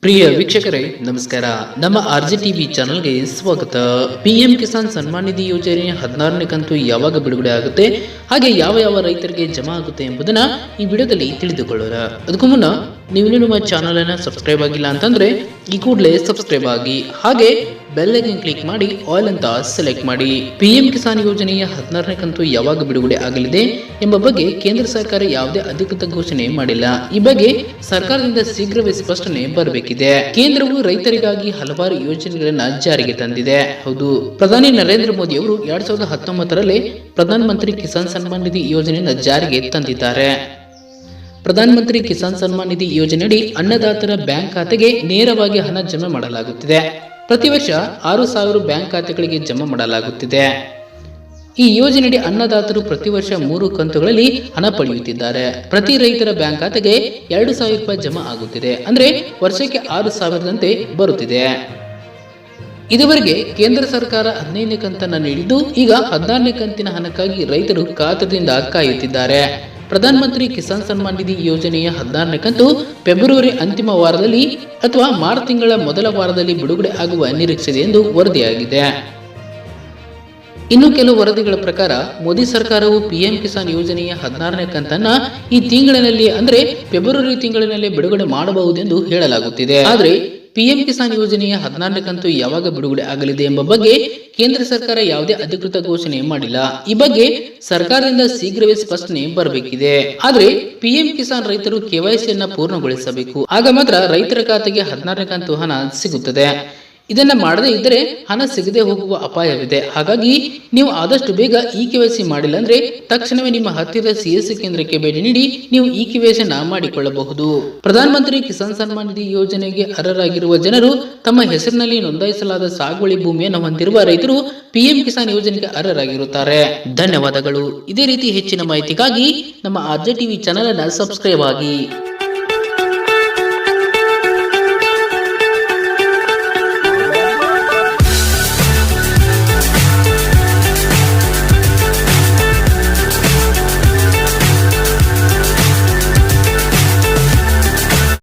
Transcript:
ಪ್ರಿಯ ವೀಕ್ಷಕರೇ ನಮಸ್ಕಾರ. ನಮ್ಮ ಆರ್ಜಿ ಟಿವಿ ಚಾನೆಲ್ಗೆ ಸ್ವಾಗತ. ಪಿಎಂ ಕಿಸಾನ್ ಸನ್ಮಾನ್ ನಿಧಿ ಯೋಜನೆ 16ನೇ ಕಂತು ಯಾವಾಗ ಬಿಡುಗಡೆ ಆಗುತ್ತೆ, ಹಾಗೆ ಯಾವ ರೈತರಿಗೆ ಜಮಾ ಆಗುತ್ತೆ ಎಂಬುದನ್ನ ಈ ವಿಡಿಯೋದಲ್ಲಿ ತಿಳಿದುಕೊಳ್ಳೋಣ. ಅದಕ್ಕೂ ಮುನ್ನ ನೀವು ನಮ್ಮ ಚಾನೆಲ್ ಅನ್ನು ಸಬ್ಸ್ಕ್ರೈಬ್ ಆಗಿಲ್ಲ ಅಂತಂದ್ರೆ ಈ ಕೂಡಲೇ ಸಬ್ಸ್ಕ್ರೈಬ್ ಆಗಿ, ಹಾಗೆ ಬೆಲ್ ಐಕಾನ್ ಕ್ಲಿಕ್ ಮಾಡಿ ಆಲ್ ಅಂತ ಸೆಲೆಕ್ಟ್ ಮಾಡಿ. ಪಿಎಂ ಕಿಸಾನ್ ಯೋಜನೆಯ 16ನೇ ಕಂತು ಯಾವಾಗ ಬಿಡುಗಡೆ ಆಗಲಿದೆ ಎಂಬ ಬಗ್ಗೆ ಕೇಂದ್ರ ಸರ್ಕಾರ ಯಾವುದೇ ಅಧಿಕೃತ ಘೋಷಣೆ ಮಾಡಿಲ್ಲ. ಈ ಬಗ್ಗೆ ಸರ್ಕಾರದಿಂದ ಶೀಘ್ರವೇ ಸ್ಪಷ್ಟನೆ ಬರಬೇಕಿದೆ. ಕೇಂದ್ರವು ರೈತರಿಗಾಗಿ ಹಲವಾರು ಯೋಜನೆಗಳನ್ನ ಜಾರಿಗೆ ತಂದಿದೆ. ಹೌದು, ಪ್ರಧಾನಿ ನರೇಂದ್ರ ಮೋದಿ ಅವರು 2019ರಲ್ಲಿ ಪ್ರಧಾನ ಮಂತ್ರಿ ಕಿಸಾನ್ ಸನ್ಮಾನ್ ನಿಧಿ ಯೋಜನೆಯನ್ನು ಜಾರಿಗೆ ತಂದಿದ್ದಾರೆ. ಪ್ರಧಾನ ಮಂತ್ರಿ ಕಿಸಾನ್ ಸನ್ಮಾನ್ ನಿಧಿ ಯೋಜನೆಯಡಿ ಅನ್ನದಾತರ ಬ್ಯಾಂಕ್ ಖಾತೆಗೆ ನೇರವಾಗಿ ಹಣ ಜಮಾ ಮಾಡಲಾಗುತ್ತಿದೆ. ಪ್ರತಿ ವರ್ಷ 6,000 ಬ್ಯಾಂಕ್ ಖಾತೆಗಳಿಗೆ ಜಮಾ ಮಾಡಲಾಗುತ್ತಿದೆ. ಈ ಯೋಜನೆಯಡಿ ಅನ್ನದಾತರು ಪ್ರತಿ ವರ್ಷ 3 ಕಂತುಗಳಲ್ಲಿ ಹಣ ಪಡೆಯುತ್ತಿದ್ದಾರೆ. ಪ್ರತಿ ರೈತರ ಬ್ಯಾಂಕ್ ಖಾತೆಗೆ 2,000 ರೂಪಾಯಿ ಜಮಾ ಆಗುತ್ತಿದೆ. ಅಂದ್ರೆ ವರ್ಷಕ್ಕೆ 6,000ದಂತೆ ಬರುತ್ತಿದೆ. ಇದುವರೆಗೆ ಕೇಂದ್ರ ಸರ್ಕಾರ 15ನೇ ಕಂತನ್ನು ನೀಡಿದ್ದು, ಈಗ 16ನೇ ಕಂತಿನ ಹಣಕ್ಕಾಗಿ ರೈತರು ಕಾತರದಿಂದ ಕಾಯುತ್ತಿದ್ದಾರೆ. ಪ್ರಧಾನ ಮಂತ್ರಿ ಕಿಸಾನ್ ಸನ್ಮಾನ್ ನಿಧಿ ಯೋಜನೆಯ 16ನೇ ಕಂತು ಫೆಬ್ರವರಿ ಅಂತಿಮ ವಾರದಲ್ಲಿ ಅಥವಾ ಮಾರ್ಚ್ ತಿಂಗಳ ಮೊದಲ ವಾರದಲ್ಲಿ ಬಿಡುಗಡೆ ಆಗುವ ನಿರೀಕ್ಷೆ ಇದೆ ಎಂದು ವರದಿಯಾಗಿದೆ. ಇನ್ನು ಕೆಲವು ವರದಿಗಳ ಪ್ರಕಾರ ಮೋದಿ ಸರ್ಕಾರವು ಪಿಎಂ ಕಿಸಾನ್ ಯೋಜನೆಯ 16ನೇ ಕಂತನ್ನ ಈ ತಿಂಗಳಿನಲ್ಲಿ ಅಂದ್ರೆ ಫೆಬ್ರವರಿ ತಿಂಗಳಿನಲ್ಲಿ ಬಿಡುಗಡೆ ಮಾಡಬಹುದೆಂದು ಹೇಳಲಾಗುತ್ತಿದೆ. ಆದರೆ ಪಿಎಂ ಕಿಸಾನ್ ಯೋಜನೆಯ 16ನೇ ಕಂತು ಯಾವಾಗ ಬಿಡುಗಡೆ ಆಗಲಿದೆ ಎಂಬ ಬಗ್ಗೆ ಕೇಂದ್ರ ಸರ್ಕಾರ ಯಾವುದೇ ಅಧಿಕೃತ ಘೋಷಣೆ ಮಾಡಿಲ್ಲ. ಈ ಬಗ್ಗೆ ಸರ್ಕಾರದಿಂದ ಶೀಘ್ರವೇ ಸ್ಪಷ್ಟನೆ ಬರಬೇಕಿದೆ. ಆದ್ರೆ ಪಿಎಂ ಕಿಸಾನ್ ರೈತರು ಕೆವೈಸಿಯನ್ನ ಪೂರ್ಣಗೊಳಿಸಬೇಕು. ಆಗ ಮಾತ್ರ ರೈತರ ಖಾತೆಗೆ 16ನೇ ಕಂತು ಹಣ ಸಿಗುತ್ತದೆ. ಇದನ್ನ ಮಾಡದೇ ಇದ್ದರೆ ಹಣ ಸಿಗದೆ ಹೋಗುವ ಅಪಾಯವಿದೆ. ಹಾಗಾಗಿ ನೀವು ಆದಷ್ಟು ಬೇಗ ಈ ಕೆವೈಸಿ ಮಾಡಿಲ್ಲ ಅಂದ್ರೆ ತಕ್ಷಣವೇ ನಿಮ್ಮ ಹತ್ತಿರದ ಸಿಎಸ್ಸಿ ಕೇಂದ್ರಕ್ಕೆ ಭೇಟಿ ನೀಡಿ ನೀವು ಈ ಕೆವೈಸಿಯನ್ನ ಮಾಡಿಕೊಳ್ಳಬಹುದು. ಪ್ರಧಾನ ಮಂತ್ರಿ ಕಿಸಾನ್ ಸನ್ಮಾನ್ ನಿಧಿ ಯೋಜನೆಗೆ ಅರ್ಹರಾಗಿರುವ ಜನರು ತಮ್ಮ ಹೆಸರಿನಲ್ಲಿ ನೋಂದಾಯಿಸಲಾದ ಸಾಗುವಳಿ ಭೂಮಿಯನ್ನು ಹೊಂದಿರುವ ರೈತರು ಪಿಎಂ ಕಿಸಾನ್ ಯೋಜನೆಗೆ ಅರ್ಹರಾಗಿರುತ್ತಾರೆ. ಧನ್ಯವಾದಗಳು. ಇದೇ ರೀತಿ ಹೆಚ್ಚಿನ ಮಾಹಿತಿಗಾಗಿ ನಮ್ಮ ಆರ್ಜೆ ಟಿವಿ ಚಾನೆಲ್ ಅನ್ನು ಸಬ್ಸ್ಕ್ರೈಬ್ ಆಗಿ.